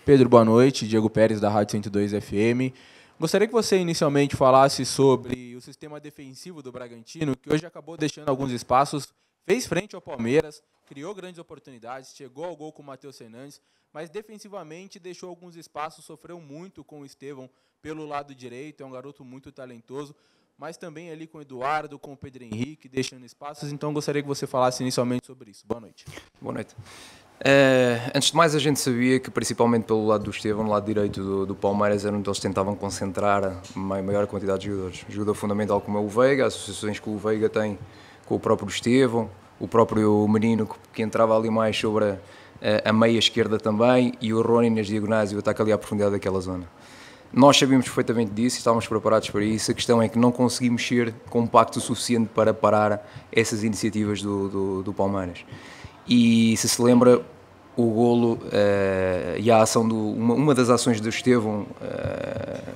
Pedro, boa noite. Diego Pérez, da Rádio 102 FM. Gostaria que você inicialmente falasse sobre o sistema defensivo do Bragantino, que hoje acabou deixando alguns espaços, fez frente ao Palmeiras, criou grandes oportunidades, chegou ao gol com o Matheus Fernandes, mas defensivamente deixou alguns espaços, sofreu muito com o Estevão pelo lado direito, é um garoto muito talentoso, mas também ali com o Eduardo, com o Pedro Henrique, deixando espaços. Então, gostaria que você falasse inicialmente sobre isso. Boa noite. Boa noite. Antes de mais, a gente sabia que, principalmente pelo lado do Estevão, no lado direito do Palmeiras, era onde eles tentavam concentrar a maior quantidade de jogadores. Jogador fundamental como é o Veiga, as associações que o Veiga tem com o próprio Estevão, o próprio Menino, que entrava ali mais sobre a meia esquerda também, e o Rony nas diagonais e o ataque ali à profundidade daquela zona. Nós sabíamos perfeitamente disso e estávamos preparados para isso. A questão é que não conseguimos ser compacto o suficiente para parar essas iniciativas do Palmeiras. E se lembra, o golo e a ação uma das ações do Estevão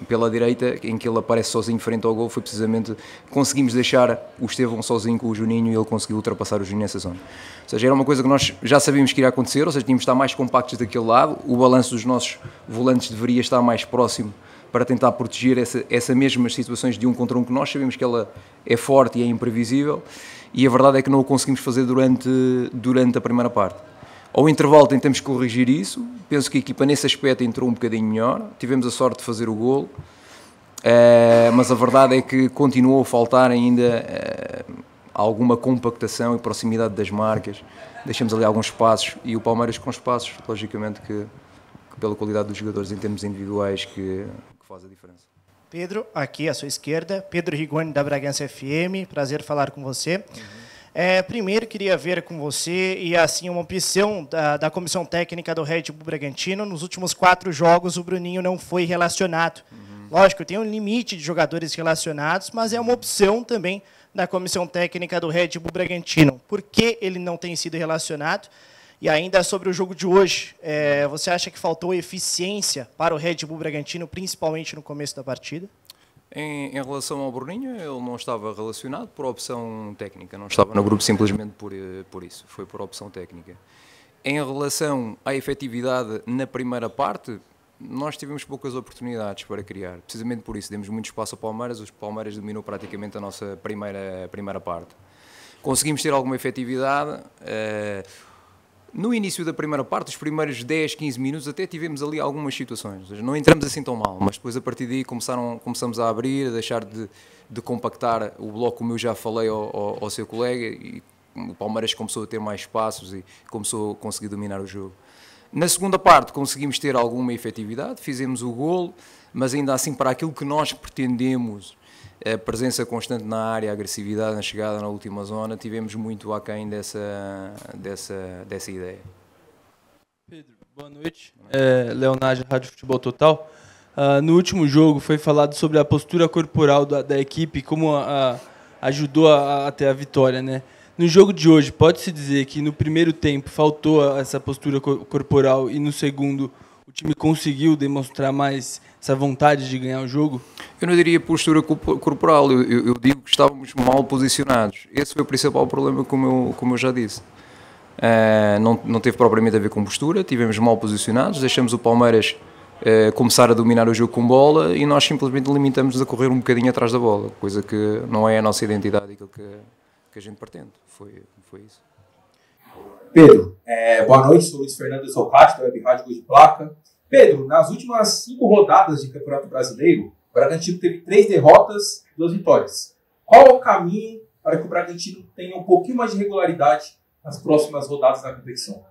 pela direita, em que ele aparece sozinho frente ao golo, foi precisamente conseguimos deixar o Estevão sozinho com o Juninho e ele conseguiu ultrapassar o Juninho nessa zona. Ou seja, era uma coisa que nós já sabíamos que iria acontecer, ou seja, tínhamos de estar mais compactos daquele lado, o balanço dos nossos volantes deveria estar mais próximo para tentar proteger essa mesmas situações de 1 contra 1, que nós sabemos que ela é forte e é imprevisível, e a verdade é que não o conseguimos fazer durante a primeira parte. Ao intervalo tentamos corrigir isso, penso que a equipa nesse aspecto entrou um bocadinho melhor, tivemos a sorte de fazer o golo, mas a verdade é que continuou a faltar ainda alguma compactação e proximidade das marcas, deixamos ali alguns espaços, e o Palmeiras com espaços, logicamente que pela qualidade dos jogadores em termos individuais que faz a diferença. Pedro, aqui à sua esquerda, Pedro Rigoni da Bragança FM, prazer falar com você. Primeiro, queria ver com você e assim uma opção da comissão técnica do Red Bull Bragantino. Nos últimos 4 jogos, o Bruninho não foi relacionado. Lógico, tem um limite de jogadores relacionados, mas é uma opção também da comissão técnica do Red Bull Bragantino. Por que ele não tem sido relacionado? E ainda sobre o jogo de hoje, você acha que faltou eficiência para o Red Bull Bragantino, principalmente no começo da partida? Em relação ao Bruninho, ele não estava relacionado por opção técnica, não estava no grupo simplesmente por isso, foi por opção técnica. Em relação à efetividade na primeira parte, nós tivemos poucas oportunidades para criar, precisamente por isso, demos muito espaço ao Palmeiras, o Palmeiras dominou praticamente a nossa primeira parte. Conseguimos ter alguma efetividade. No início da primeira parte, os primeiros 10, 15 minutos, até tivemos ali algumas situações. Ou seja, não entramos assim tão mal, mas depois a partir daí começamos a abrir, a deixar de compactar o bloco, como eu já falei ao seu colega, e o Palmeiras começou a ter mais espaços e começou a conseguir dominar o jogo. Na segunda parte conseguimos ter alguma efetividade, fizemos o golo, mas ainda assim para aquilo que nós pretendemos, a presença constante na área, a agressividade na chegada na última zona, tivemos muito aquém dessa ideia. Pedro, boa noite. Leonardo, Rádio Futebol Total. No último jogo foi falado sobre a postura corporal da equipe, como ajudou a ter a vitória, né? No jogo de hoje, pode-se dizer que no primeiro tempo faltou essa postura corporal e no segundo o time conseguiu demonstrar mais essa vontade de ganhar o jogo? Eu não diria postura corporal, eu digo que estávamos mal posicionados. Esse foi o principal problema, como eu já disse. Não teve propriamente a ver com postura, tivemos mal posicionados, deixamos o Palmeiras começar a dominar o jogo com bola e nós simplesmente limitamos-nos a correr um bocadinho atrás da bola, coisa que não é a nossa identidade e aquilo que a gente pretende. Foi isso. Pedro, boa noite, sou Luiz Fernando Socrates, da Web Rádio Gol de Placa. Pedro, nas últimas 5 rodadas de Campeonato Brasileiro, o Bragantino teve 3 derrotas e 2 vitórias. Qual é o caminho para que o Bragantino tenha um pouquinho mais de regularidade nas próximas rodadas da competição?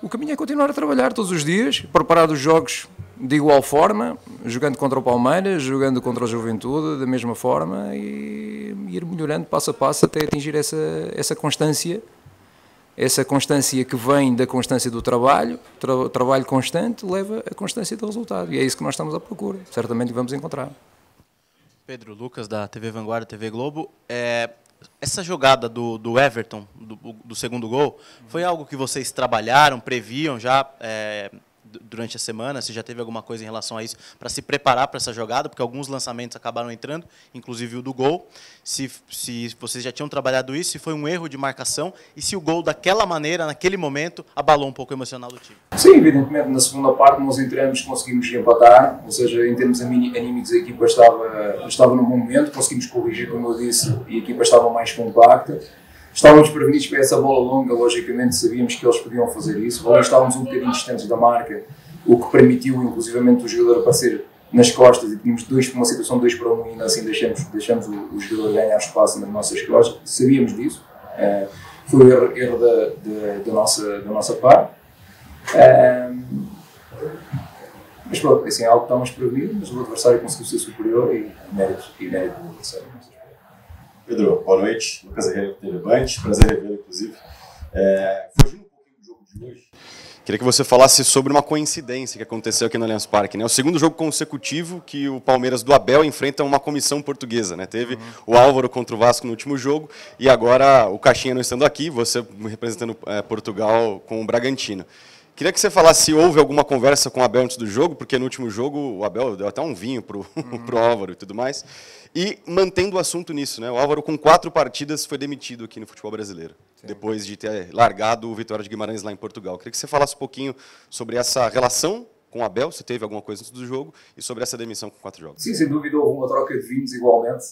O caminho é continuar a trabalhar todos os dias, preparar os jogos de igual forma, jogando contra o Palmeiras, jogando contra o Juventude da mesma forma e ir melhorando passo a passo até atingir essa constância. Essa constância que vem da constância do trabalho, trabalho constante leva a constância do resultado. E é isso que nós estamos à procura. Certamente vamos encontrar. Pedro Lucas, da TV Vanguarda, TV Globo. Essa jogada do Everton, do segundo gol, foi algo que vocês trabalharam, previam já durante a semana, se já teve alguma coisa em relação a isso, para se preparar para essa jogada, porque alguns lançamentos acabaram entrando, inclusive o do gol. Se vocês já tinham trabalhado isso, se foi um erro de marcação e se o gol daquela maneira, naquele momento, abalou um pouco o emocional do time. Sim, evidentemente, na segunda parte nós entramos, conseguimos empatar, ou seja, em termos anímicos a equipa estava num bom momento, conseguimos corrigir, como eu disse, e a equipa estava mais compacta. Estávamos prevenidos para essa bola longa, logicamente sabíamos que eles podiam fazer isso, estávamos um bocadinho distantes da marca, o que permitiu inclusivamente o jogador aparecer nas costas e tínhamos uma situação de 2 para 1 e ainda assim deixamos o jogador ganhar espaço nas nossas costas, sabíamos disso, foi um erro da nossa parte. Mas pronto, assim, é algo que estávamos prevenido, mas o adversário conseguiu ser superior e mérito do adversário. Pedro, boa noite. Lucas Herrera, Telebante, prazer revê-lo, inclusive. Fugindo um pouquinho do jogo de hoje, queria que você falasse sobre uma coincidência que aconteceu aqui no Allianz Parque, né? O segundo jogo consecutivo que o Palmeiras do Abel enfrenta uma comissão portuguesa, né? Teve o Álvaro contra o Vasco no último jogo e agora o Caixinha não estando aqui, você representando Portugal com o Bragantino. Queria que você falasse se houve alguma conversa com o Abel antes do jogo, porque no último jogo o Abel deu até um vinho pro Álvaro e tudo mais. E mantendo o assunto nisso, né? O Álvaro com 4 partidas foi demitido aqui no futebol brasileiro, depois de ter largado o Vitória de Guimarães lá em Portugal. Queria que você falasse um pouquinho sobre essa relação com o Abel, se teve alguma coisa antes do jogo, e sobre essa demissão com 4 jogos. Sim, sem dúvida houve uma troca de vinhos igualmente,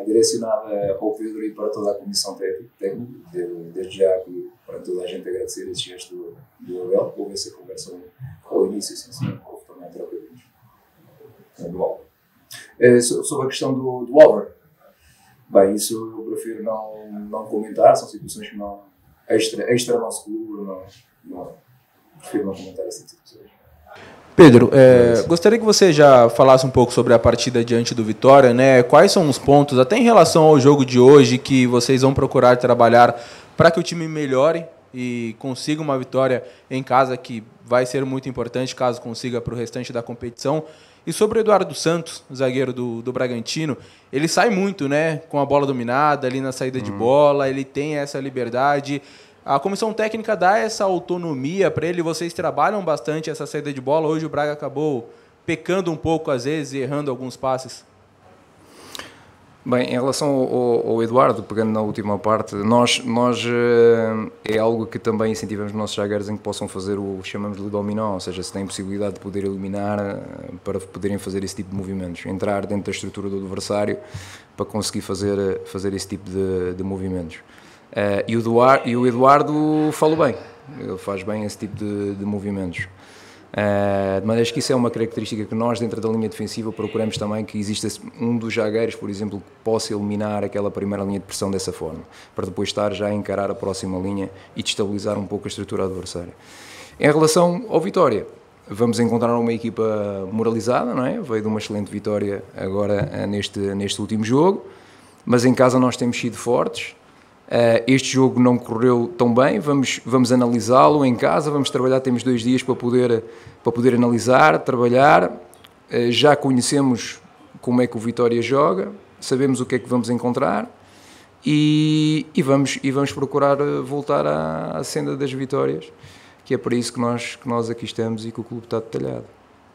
direcionada ao Pedro e para toda a comissão técnica. Desde já para toda a gente agradecer esse gesto do Abel, houve essa conversa ao início, sim, houve também a troca de vinhos do Álvaro. Sobre a questão do Álvaro, bem, isso eu prefiro não comentar, são situações que não extra nosso clube, prefiro não comentar esse tipo de coisas. Pedro, gostaria que você já falasse um pouco sobre a partida diante do Vitória, né? Quais são os pontos, até em relação ao jogo de hoje, que vocês vão procurar trabalhar para que o time melhore e consiga uma vitória em casa, que vai ser muito importante caso consiga para o restante da competição. E sobre o Eduardo Santos, zagueiro do Bragantino, ele sai muito, né, com a bola dominada ali na saída de bola, ele tem essa liberdade. A comissão técnica dá essa autonomia para ele, vocês trabalham bastante essa saída de bola. Hoje o Braga acabou pecando um pouco às vezes e errando alguns passes. Bem, em relação ao Eduardo, pegando na última parte, nós é algo que também incentivamos os nossos zagueiros em que possam fazer o chamamos de dominó, ou seja, se têm possibilidade de poder eliminar, para poderem fazer esse tipo de movimentos, entrar dentro da estrutura do adversário para conseguir fazer esse tipo de movimentos. E o Eduardo fala bem, ele faz bem esse tipo de movimentos. De maneira que isso é uma característica que nós, dentro da linha defensiva, procuramos também que exista um dos zagueiros, por exemplo, que possa eliminar aquela primeira linha de pressão dessa forma, para depois estar já a encarar a próxima linha e destabilizar um pouco a estrutura adversária. Em relação ao Vitória, vamos encontrar uma equipa moralizada, não é? Veio de uma excelente vitória agora neste último jogo, mas em casa nós temos sido fortes. Este jogo não correu tão bem, vamos analisá-lo em casa, vamos trabalhar, temos 2 dias para poder analisar, trabalhar, já conhecemos como é que o Vitória joga, sabemos o que é que vamos encontrar e vamos procurar voltar à senda das vitórias, que é para isso que nós aqui estamos e que o clube está detalhado.